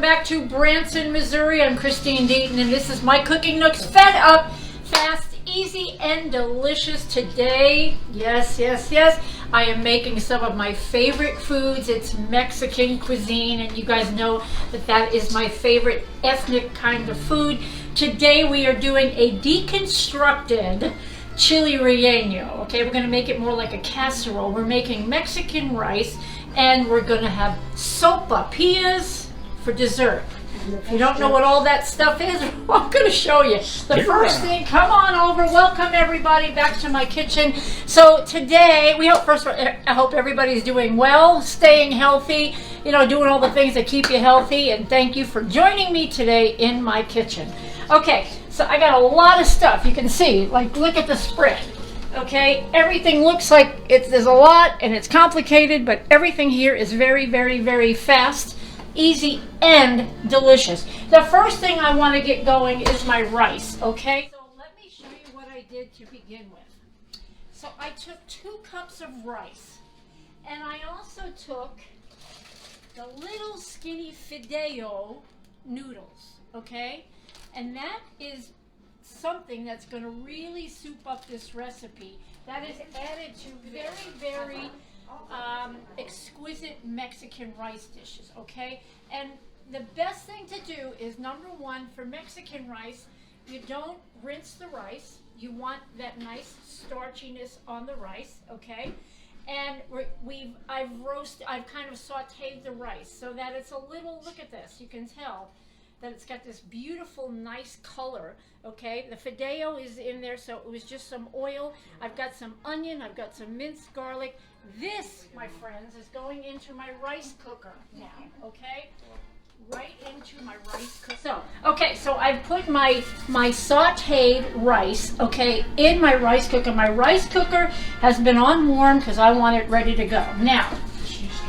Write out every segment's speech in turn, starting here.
back to Branson, Missouri. I'm Christine Deaton, and this is my Cooking Nooks. Fed up, fast, easy, and delicious today. Yes, yes, yes. I am making some of my favorite foods. It's Mexican cuisine, and you guys know that that is my favorite ethnic kind of food. Today we are doing a deconstructed chili relleno. Okay, we're going to make it more like a casserole. We're making Mexican rice, and we're going to have sopapillas for dessert. If you don't know what all that stuff is, I'm going to show you. The first thing, come on over. Welcome everybody back to my kitchen. So today, we hope, first of all, I hope everybody's doing well, staying healthy, you know, doing all the things that keep you healthy, and thank you for joining me today in my kitchen. Okay, so I got a lot of stuff. You can see, like, look at the spread. Okay, everything looks like there's a lot and it's complicated, but everything here is very, very, very fast, easy, and delicious. The first thing I want to get going is my rice, okay? So let me show you what I did to begin with. So I took 2 cups of rice, and I also took the little skinny fideo noodles, okay? And that is something that's going to really soup up this recipe. That is added to very, very exquisite Mexican rice dishes, okay? And the best thing to do is, number one, for Mexican rice, you don't rinse the rice. You want that nice starchiness on the rice, okay? And I've kind of sauteed the rice so that it's a little, look at this, you can tell that it's got this beautiful, nice color, okay? The fideo is in there, so it was just some oil. I've got some onion, I've got some minced garlic. This, my friends, is going into my rice cooker now, okay? Right into my rice cooker. So I've put my sauteed rice, okay, in my rice cooker. My rice cooker has been on warm because I want it ready to go. Now,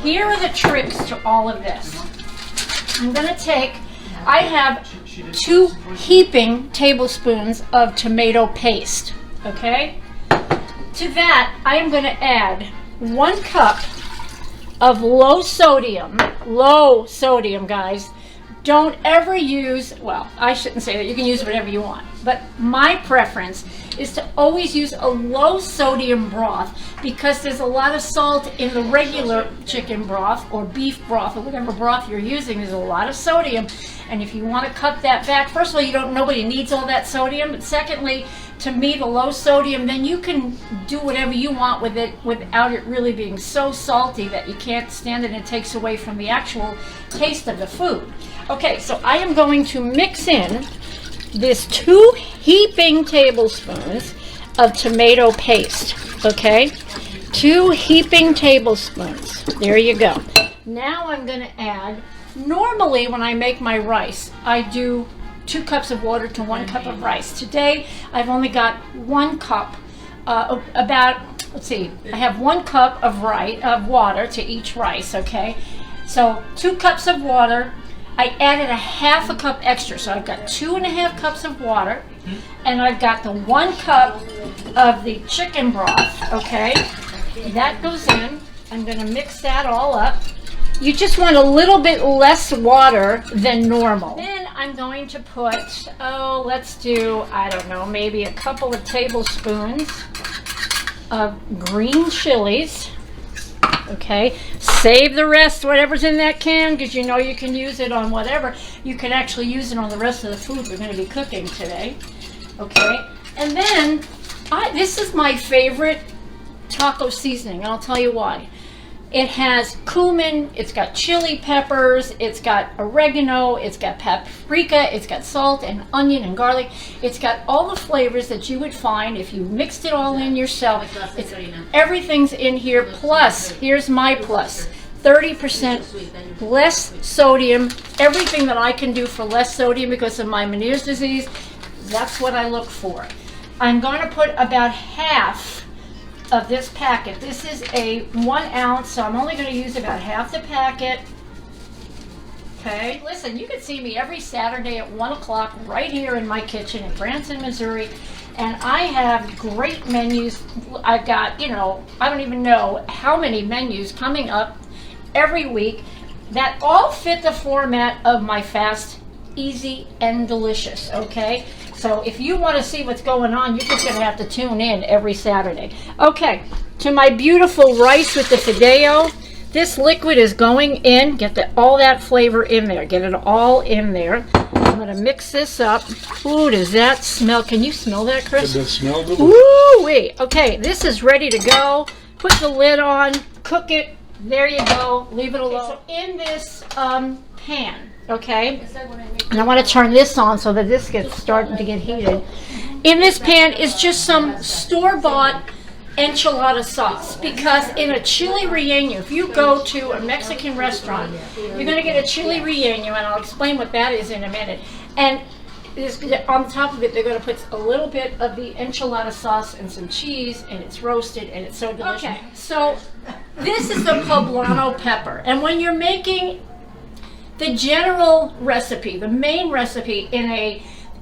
here are the tricks to all of this. I'm going to take, I have 2 heaping tablespoons of tomato paste, okay? To that, I am going to add 1 cup of low sodium, guys. Don't ever use, well, I shouldn't say that, you can use whatever you want, but my preference is to always use a low sodium broth because there's a lot of salt in the regular chicken broth or beef broth or whatever broth you're using. There's a lot of sodium, and if you want to cut that back, first of all, nobody needs all that sodium, but secondly, to me, the low sodium, then you can do whatever you want with it without it really being so salty that you can't stand it and it takes away from the actual taste of the food. Okay, so I am going to mix in this 2 heaping tablespoons of tomato paste, okay? 2 heaping tablespoons. There you go. Now I'm going to add, normally when I make my rice, I do 2 cups of water to 1 cup of rice. Today, I've only got 1 cup, let's see, I have 1 cup of water to each rice, okay? So 2 cups of water. I added a half a cup extra, so I've got 2.5 cups of water, and I've got the 1 cup of the chicken broth, okay? That goes in. I'm going to mix that all up. You just want a little bit less water than normal. Then I'm going to put, let's do, I don't know, maybe a couple of tablespoons of green chilies. Okay, save the rest, whatever's in that can, because you know you can use it on whatever. You can actually use it on the rest of the food we're going to be cooking today. Okay, and then this is my favorite taco seasoning, and I'll tell you why. It has cumin, it's got chili peppers, it's got oregano, it's got paprika, it's got salt and onion and garlic. It's got all the flavors that you would find if you mixed it all in yourself. Everything's in here, plus, here's my plus, 30% less sodium. Everything that I can do for less sodium because of my Meniere's disease, that's what I look for. I'm going to put about half of this packet. This is a 1 ounce, so I'm only going to use about half the packet. Okay, listen, you can see me every Saturday at 1 o'clock right here in my kitchen in Branson, Missouri, and I have great menus. I've got, I don't even know how many menus coming up every week. that all fit the format of my fast, easy, and delicious, okay? So if you want to see what's going on, you're just going to have to tune in every Saturday. Okay, to my beautiful rice with the fideo, this liquid is going in. Get all that flavor in there. Get it all in there. I'm going to mix this up. Ooh, does that smell? Can you smell that, Chris? Does that smell good? Ooh, wait. Okay, this is ready to go. Put the lid on. Cook it. There you go. Leave it alone. So in this pan, okay, and I want to turn this on so that this gets starting to get heated. In this pan is just some store-bought enchilada sauce, because in a chili relleno, if you go to a Mexican restaurant, you're going to get a chili relleno, and I'll explain what that is in a minute. And on top of it, they're going to put a little bit of the enchilada sauce and some cheese, and it's roasted, and it's so delicious. Okay, so this is the poblano pepper, and when you're making the general recipe, the main recipe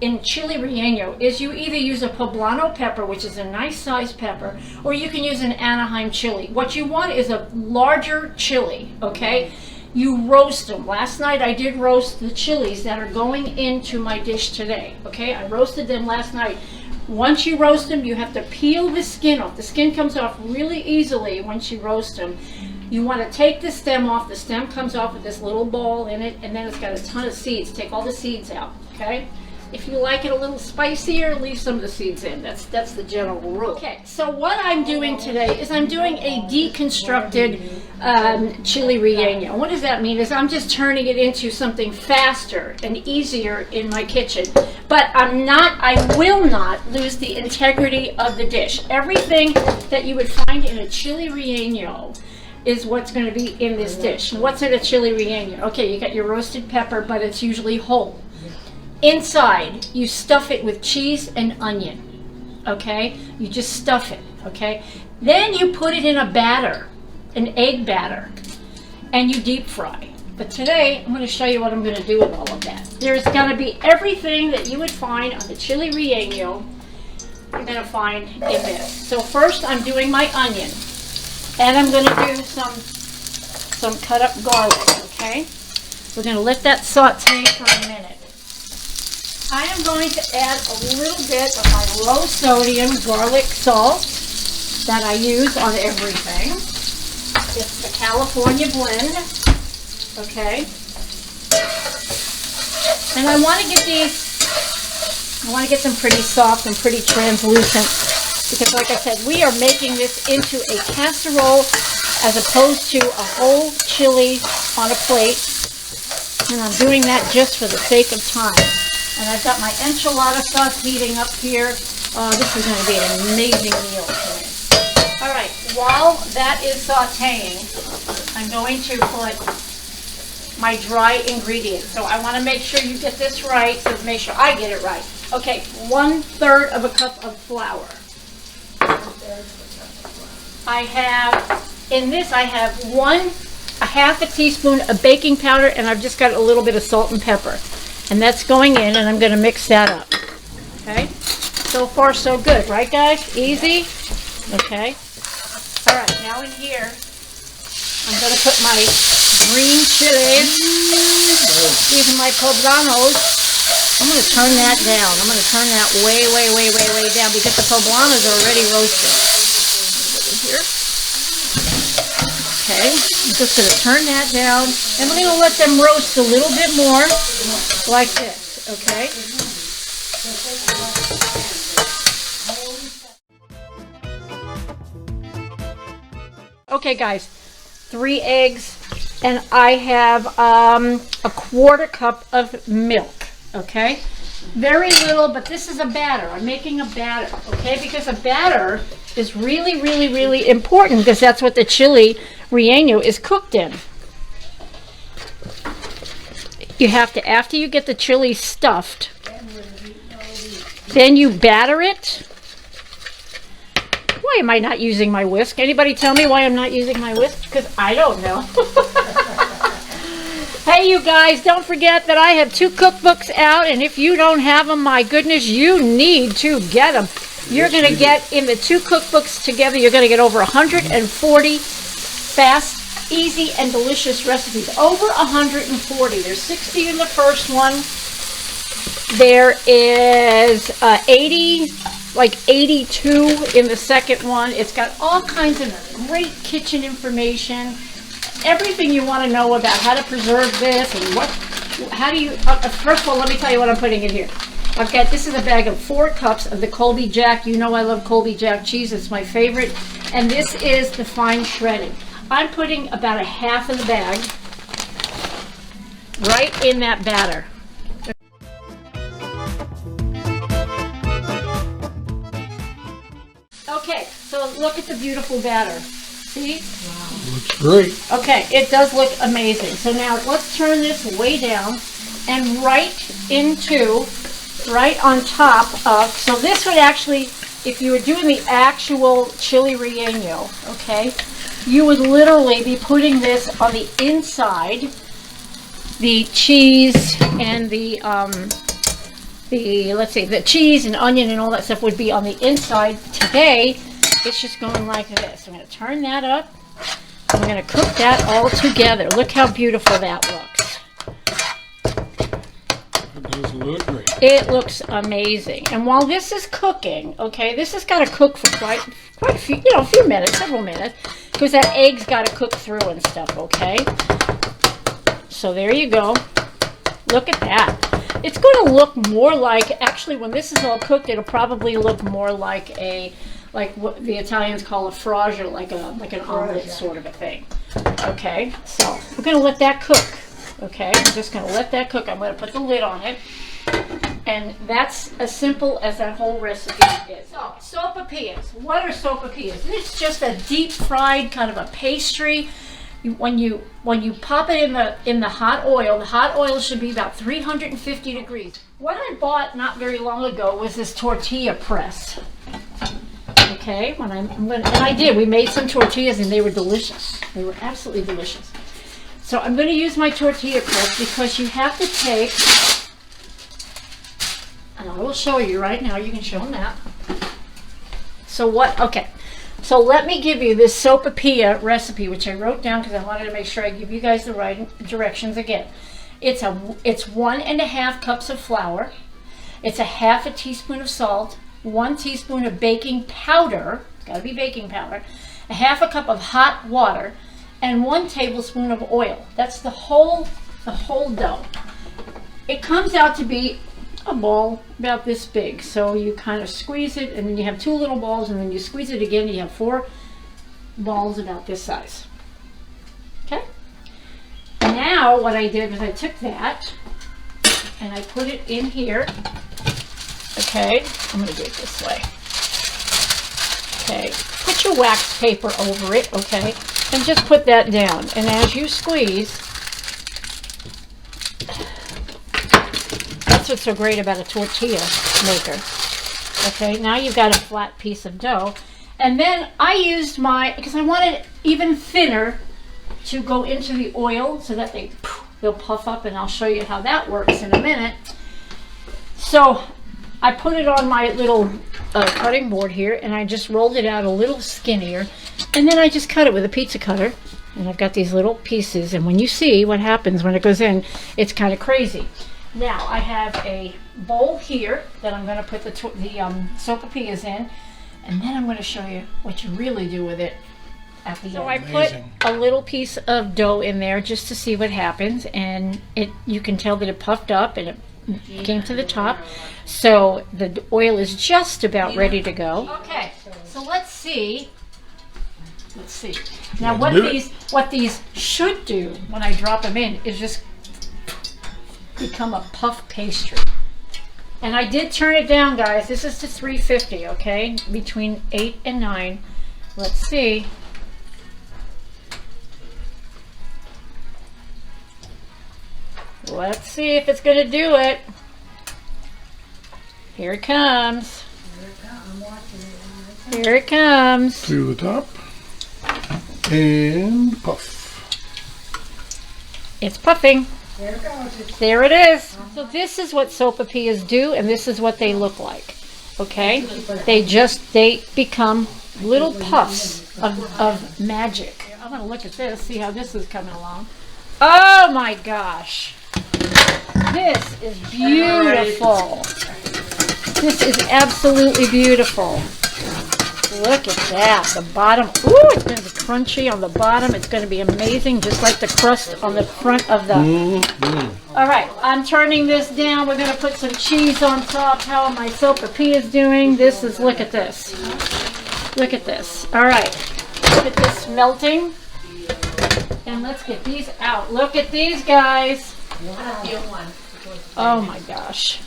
in chili relleno is you either use a poblano pepper, which is a nice sized pepper, or you can use an Anaheim chili. What you want is a larger chili, okay? You roast them. Last night I did roast the chilies that are going into my dish today, okay? I roasted them last night. Once you roast them, you have to peel the skin off. The skin comes off really easily once you roast them. You want to take the stem off. The stem comes off with this little ball in it, and then it's got a ton of seeds. Take all the seeds out, okay? If you like it a little spicier, leave some of the seeds in. That's the general rule. Okay, so what I'm doing today is I'm doing a deconstructed chili relleno. What does that mean? Is I'm just turning it into something faster and easier in my kitchen. But I will not lose the integrity of the dish. Everything that you would find in a chili relleno is what's going to be in this dish. And what's in a chili relleno? Okay, you got your roasted pepper, but it's usually whole. Inside, you stuff it with cheese and onion, okay? You just stuff it, okay? Then you put it in a batter, an egg batter, and you deep fry. But today, I'm going to show you what I'm going to do with all of that. There's going to be everything that you would find on the chili relleno, you're going to find in this. So first, I'm doing my onion, and I'm going to do some cut up garlic, okay? We're going to let that saute for a minute. I am going to add a little bit of my low sodium garlic salt that I use on everything. It's the California blend, okay? And I want to get them pretty soft and pretty translucent, because like I said, we are making this into a casserole as opposed to a whole chili on a plate. And I'm doing that just for the sake of time. And I've got my enchilada sauce heating up here. This is going to be an amazing meal today. All right, while that is sauteing, I'm going to put my dry ingredients. So I want to make sure you get this right, so make sure I get it right. Okay, 1/3 of a cup of flour. In this I have a half a teaspoon of baking powder, and I've just got a little bit of salt and pepper. And that's going in, and I'm going to mix that up. Okay? So far, so good. Right, guys? Easy? Okay. All right, now in here, I'm going to put my green chilies. These are my poblanos. I'm going to turn that down. I'm going to turn that way, way, way, way, way down, because the poblanos are already roasted. Put it here. Okay, I'm just going to turn that down, and we're going to let them roast a little bit more, like this, okay? Okay, guys, 3 eggs, and I have a 1/4 cup of milk, okay? Very little, but this is a batter. I'm making a batter, okay? Because a batter is really, really, really important, because that's what the chili relleno is cooked in. You have to, after you get the chili stuffed, then you batter it. Why am I not using my whisk? Anybody tell me why I'm not using my whisk? Because I don't know. Hey, you guys, don't forget that I have 2 cookbooks out, and if you don't have them, my goodness, you need to get them. You're going to get, in the 2 cookbooks together, you're going to get over 140 fast, easy and delicious recipes. Over 140. There's 60 in the first one. There is 80, like 82 in the second one. It's got all kinds of great kitchen information. Everything you want to know about how to preserve this and how do you, first of all, let me tell you what I'm putting in here. This is a bag of 4 cups of the Colby Jack. You know I love Colby Jack cheese. It's my favorite. And this is the fine shredding. I'm putting about a half of the bag right in that batter. Okay, so look at the beautiful batter. See? Wow. Looks great. Okay, it does look amazing. So now let's turn this way down and right on top of, so this would actually, if you were doing the actual chili relleno, okay, you would literally be putting this on the inside, the cheese and the cheese and onion and all that stuff would be on the inside. Today, it's just going like this. I'm going to turn that up. I'm going to cook that all together. Look how beautiful that looks. It does look great. It looks amazing. And while this is cooking, okay, this has got to cook for quite a few, a few minutes, several minutes, because that egg's got to cook through and stuff, okay? So there you go. Look at that. It's going to look more like, actually, when this is all cooked, it'll probably look more like what the Italians call a fragile, like an omelet sort of a thing. Okay, so we're going to let that cook. Okay, I'm just going to let that cook. I'm going to put the lid on it. And that's as simple as that whole recipe is. So, sopapillas. What are sopapillas? It's just a deep fried kind of a pastry. When you pop it in the hot oil should be about 350 degrees. What I bought not very long ago was this tortilla press. Okay, and I did. We made some tortillas and they were delicious. They were absolutely delicious. So I'm going to use my tortilla press because you have to take, and I will show you right now. You can show them that. So So let me give you this sopapilla recipe, which I wrote down because I wanted to make sure I give you guys the right directions again. It's 1.5 cups of flour. It's a half a teaspoon of salt, 1 teaspoon of baking powder. It's got to be baking powder. A half a cup of hot water, and 1 tablespoon of oil. That's the whole dough. It comes out to be a ball about this big. So you kind of squeeze it, and then you have 2 little balls, and then you squeeze it again. You have 4 balls about this size. Okay? Now what I did was I took that and I put it in here. Okay, I'm going to do it this way. Okay, put your wax paper over it, okay, and just put that down. And as you squeeze, that's what's so great about a tortilla maker. Okay, now you've got a flat piece of dough. And then I used because I wanted it even thinner to go into the oil so that they'll puff up, and I'll show you how that works in a minute. So I put it on my little cutting board here, and I just rolled it out a little skinnier, and then I just cut it with a pizza cutter. And I've got these little pieces, and when you see what happens when it goes in, it's kind of crazy. Now I have a bowl here that I'm going to put the sopapillas in, and then I'm going to show you what you really do with it at the end. So I put a little piece of dough in there just to see what happens, and you can tell that it puffed up and it came to the top. So the oil is just about ready to go. Okay, so let's see. Now what these should do when I drop them in is just become a puff pastry. And I did turn it down, guys. This is to 350, okay? Between 8 and 9. Let's see. Let's see if it's going to do it. Here it comes. Here it comes. To the top. And puff. It's puffing. There it goes. There it is. So this is what sopapillas do, and this is what they look like. Okay? They become little puffs of magic. I'm gonna look at this, see how this is coming along. Oh my gosh. This is beautiful. This is absolutely beautiful. Look at that. The bottom. Ooh, it's going to be crunchy on the bottom. It's going to be amazing, just like the crust on the front of the... All right, I'm turning this down. We're going to put some cheese on top. How are my sopapillas doing? This is, look at this. Look at this. All right. Look at this melting. And let's get these out. Look at these guys. Oh my gosh.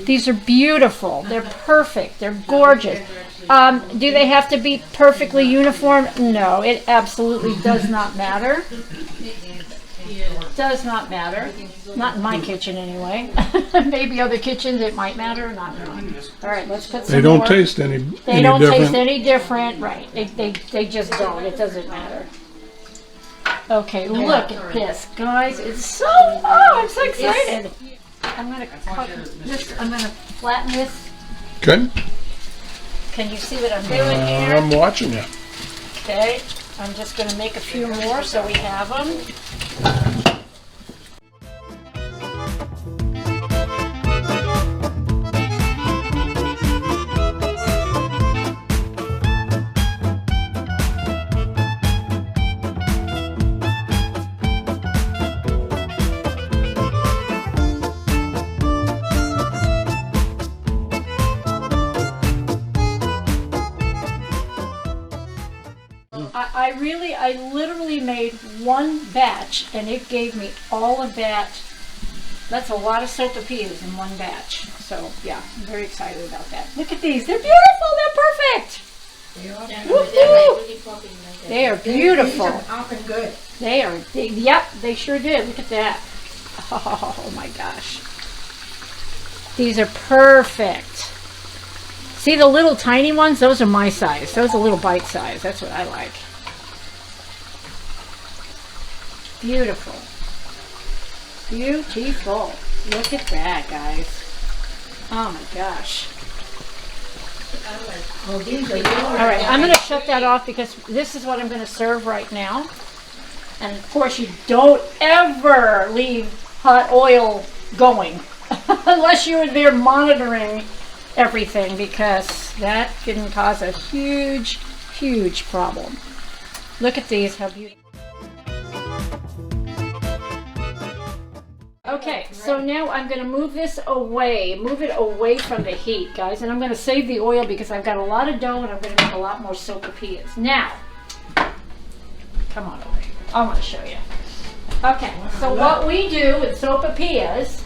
These are beautiful. They're perfect. They're gorgeous. Do they have to be perfectly uniform? No, it absolutely does not matter. Does not matter. Not in my kitchen anyway. Maybe other kitchens it might matter. Not mine. All right, let's put some They don't more. taste any They don't different. taste any different. Right. They just don't. It doesn't matter. Okay, look at this, guys. It's so, I'm so excited. I'm going to cut this, I'm going to flatten this. Okay. Can you see what I'm doing here? I'm watching you. Okay, I'm just going to make a few more so we have them. I literally made one batch and it gave me all of that. That's a lot of sopapillas in one batch. So yeah, I'm very excited about that. Look at these, they're beautiful, they're perfect. They are beautiful. Good. They are, yep, they sure did. Look at that. Oh my gosh. These are perfect. See the little tiny ones? Those are my size. Those are little bite size. That's what I like. Beautiful. Beautiful. Look at that, guys. Oh my gosh. All right, I'm going to shut that off because this is what I'm going to serve right now. And of course, you don't ever leave hot oil going unless you're there monitoring everything, because that can cause a huge, huge problem. Look at these, how beautiful. Okay, so now I'm going to move this away, move it away from the heat, guys, and I'm going to save the oil because I've got a lot of dough and I'm going to make a lot more sopapillas. Now, come on over here. I want to show you. Okay, so what we do with sopapillas...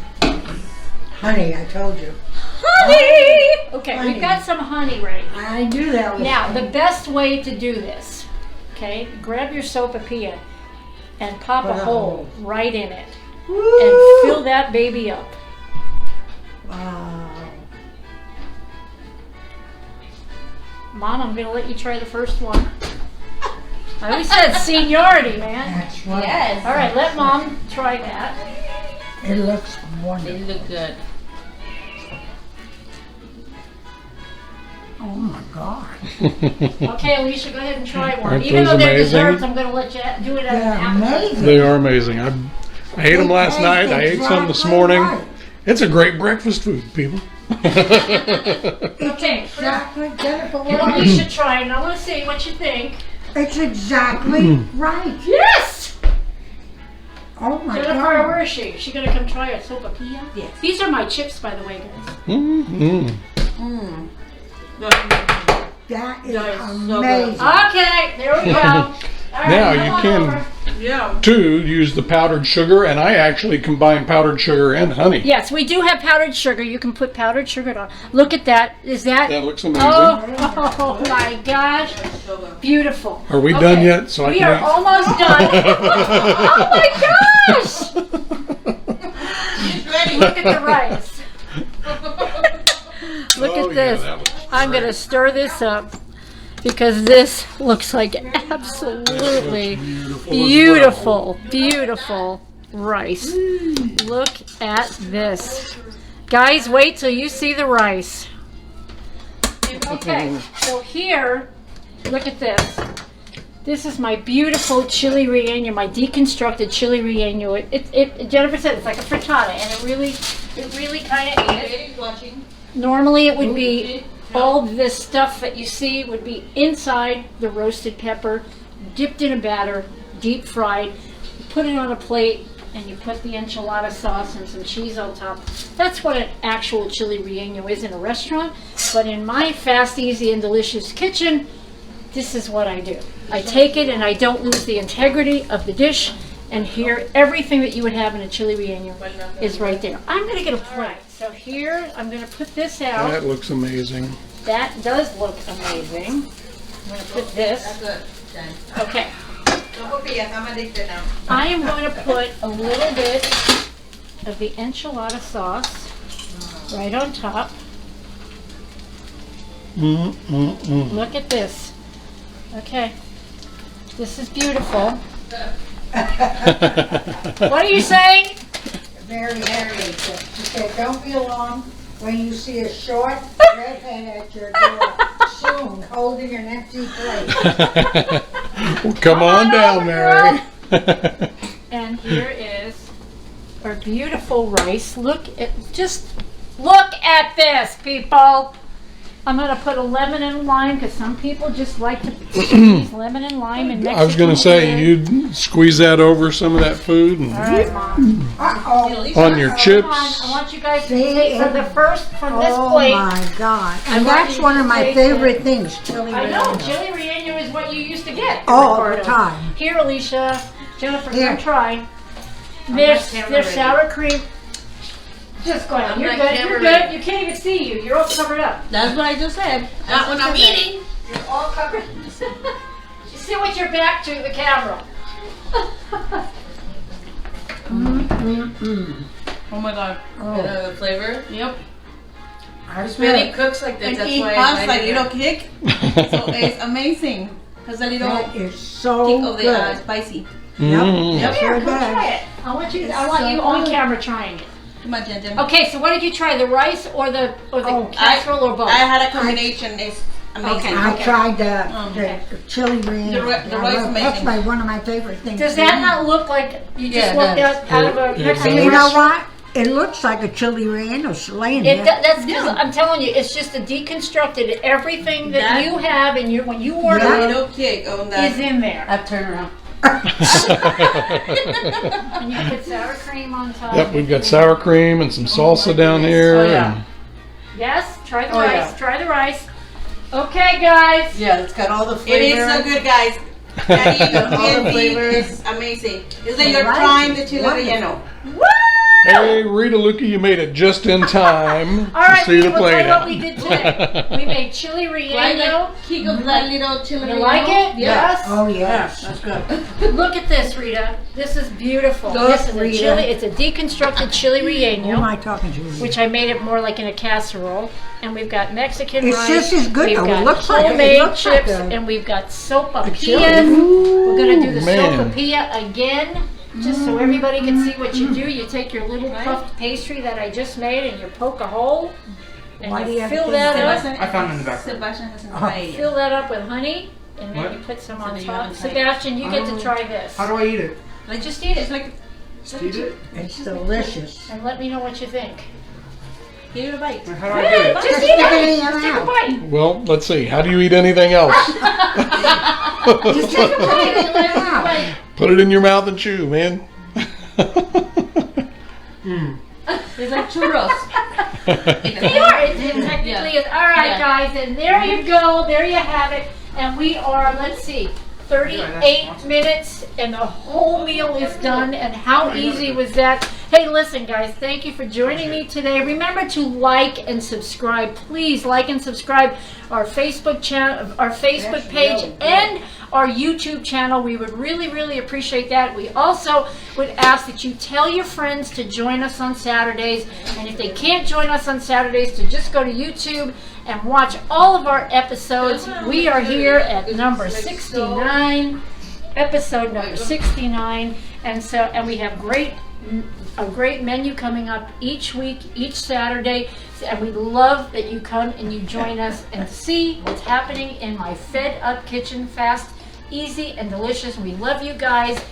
Honey, I told you. Honey! Okay, Honey. we've got some honey right here. I do that. Now, the best way to do this, okay, grab your sopapilla and pop a hole right in it. Woo! And fill that baby up. Wow. Mom, I'm going to let you try the first one. I always said seniority, man. That's right. Yes. All right, let Mom try that. It looks They wonderful. look good. Oh my God. Okay, Alicia, go ahead and try one. Aren't Even those though they're amazing? desserts, I'm going to let you do it as an They're appetizer. amazing. They are amazing. I ate them last night. I ate some this morning. Right. It's a great breakfast food, people. Okay, Exactly. Jennifer, get right. Alicia try it, and I want to see what you think. It's exactly right. Yes! Oh my Jennifer, God. where is she? Is she going to come try a sopapilla? Yes. These are my chips, by the way, guys. Mm-hmm. That is That is so amazing. Okay, there we go. All right, Now come you on can, over. Yeah. too, use the powdered sugar, and I actually combine powdered sugar and honey. Yes, we do have powdered sugar. You can put powdered sugar on. Look at that. Is that? That looks amazing. Oh my gosh. Beautiful. Are we done yet? So I We can are eat? almost done. Oh my gosh. Look at the rice. Look Oh, at yeah, this. that looks I'm going to stir this up because this looks like absolutely beautiful, beautiful rice. Look at this. Guys, wait till you see the rice. Okay, so here, look at this. This is my beautiful chili relleno, my deconstructed chili relleno. It Jennifer said it's like a frittata, and it really kind of is. Normally it would be all this stuff that you see would be inside the roasted pepper, dipped in a batter, deep fried. You put it on a plate, and you put the enchilada sauce and some cheese on top. That's what an actual chili relleno is in a restaurant. But in my fast, easy, and delicious kitchen, this is what I do. I take it and I don't lose the integrity of the dish. And here, everything that you would have in a chili relleno is right there. I'm going to get a plate. So here, I'm going to put this out. That looks amazing. That does look amazing. I'm going to put this. Okay. Sopapillas, I'm addicted now. I am going to put a little bit of the enchilada sauce right on top. Look at this. Okay. This is beautiful. What are you saying? Very, very good. She said, don't be alarmed when you see a short redhead at your door soon, holding an empty plate. Well, come on down, over, Mary. And here is our beautiful rice. Just look at this, people. I'm going to put a lemon and lime because some people just like to squeeze lemon and lime in Mexican. I was going to say, food. you'd squeeze that over some of that food and All right, Mom. on your chips. Come on, I want you guys to take from the first from this Oh plate. my God. I And want that's you one to of my take favorite it. things, chili I know, relleno. chili relleno is what you used to get. All the Ricardo. time. Here, Alicia, Jennifer, Here. come try. There's sour cream. Just go ahead. I'm You're like good. camera You're good. ready. You can't even see you. You're all covered up. That's what I just said. Not when I'm eating. You're all covered. You sit with your back to the camera. Oh my god. The flavor. Yep. It's really cooks like this. And That's it why has I like like little kick, so it's amazing. Has a little That is so kick of the good. spicy. Yep. Mm. Yep, Here, sure come try does. it. I want you It's on so camera trying it. Come on, Jen. Okay, so what did you try? The rice or the Oh, casserole or both? I had a combination. It's amazing. I tried Okay. the chili relleno. The rice That's amazing. one of my favorite things. Does that not look like you just Yeah, it looked does. out of a It Mexican does. You know restaurant? what? It looks like a chili relleno laying It, there. that's because I'm telling you, it's just a deconstructed. Everything that you have and when you order A little kick on that. is in there. I've turned around. And you put sour cream on top. Yep, we've got sour cream and some salsa down here. Oh, yeah. and- Yes, try the Oh, rice. yeah. Try the rice. Okay, guys. Yeah, it's got all the It flavor. is so good, guys. That All the beef flavors. is amazing. It's like you're Rice trying is the chili wonderful. relleno. Hey, Rita Luca, you made it just in time All right, to see the we'll tell plate you what out. we did today. We made chili Right, relleno. like kick of that little chili You relleno. like it? Yes. Oh, yes. That's good. Look at this, Rita. This is beautiful. Look, This is a Rita. chili. It's a deconstructed chili Who am relleno, I talking to? which I made it more like in a casserole. And we've got Mexican It's rice. just as good, We've though. It got looks like- it homemade looks like chips, a- and we've got chili. sopapillas. We're gonna do the man. sopapilla again, just so everybody can see what you do. You take your little puffed pastry that I just made, and you poke a hole, and Why do you you have fill to that do up. Sebastian, I found it in the back. Sebastian has an Oh. idea. Fill that up with honey, and then What? you put some So on that you top. haven't tried. Sebastian, you get to try this. How do I eat it? Like, just eat it. It's like Just eat it? It's delicious. And let me know what you think. give it a bite. How do I do it? Just Just eat stick it it. in your Just take a mouth. bite. Well, let's see. How do you eat anything else? Just take a bite and let it out. Put it in your mouth and chew, man. It's like churros. They are. It technically is. All right, Yeah. guys, and there you go. There you have it. And we are, let's see, 38 minutes, and the whole meal is done. And how easy was that? Hey, listen, guys, thank you for joining me today. Remember to like and subscribe. Please like and subscribe our Facebook channel, our Facebook page, and our YouTube channel. We would really, really appreciate that. We also would ask that you tell your friends to join us on Saturdays. And if they can't join us on Saturdays, to just go to YouTube and watch all of our episodes. We are here at number 69, episode number 69. And we have a great menu coming up each week, each Saturday. And we love that you come and you join us and see what's happening in my fed up kitchen, fast, easy and delicious. We love you guys.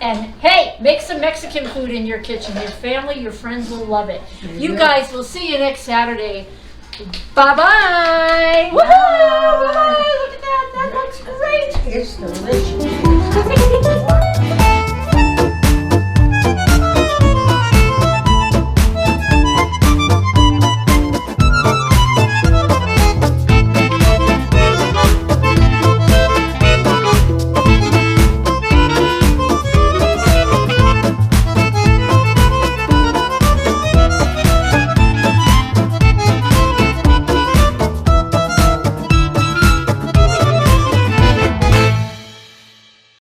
And hey, make some Mexican food in your kitchen. Your family, your friends will love it. You guys, we'll see you next Saturday. Bye-bye. Woo! Bye. Look at that. That looks great. It's delicious.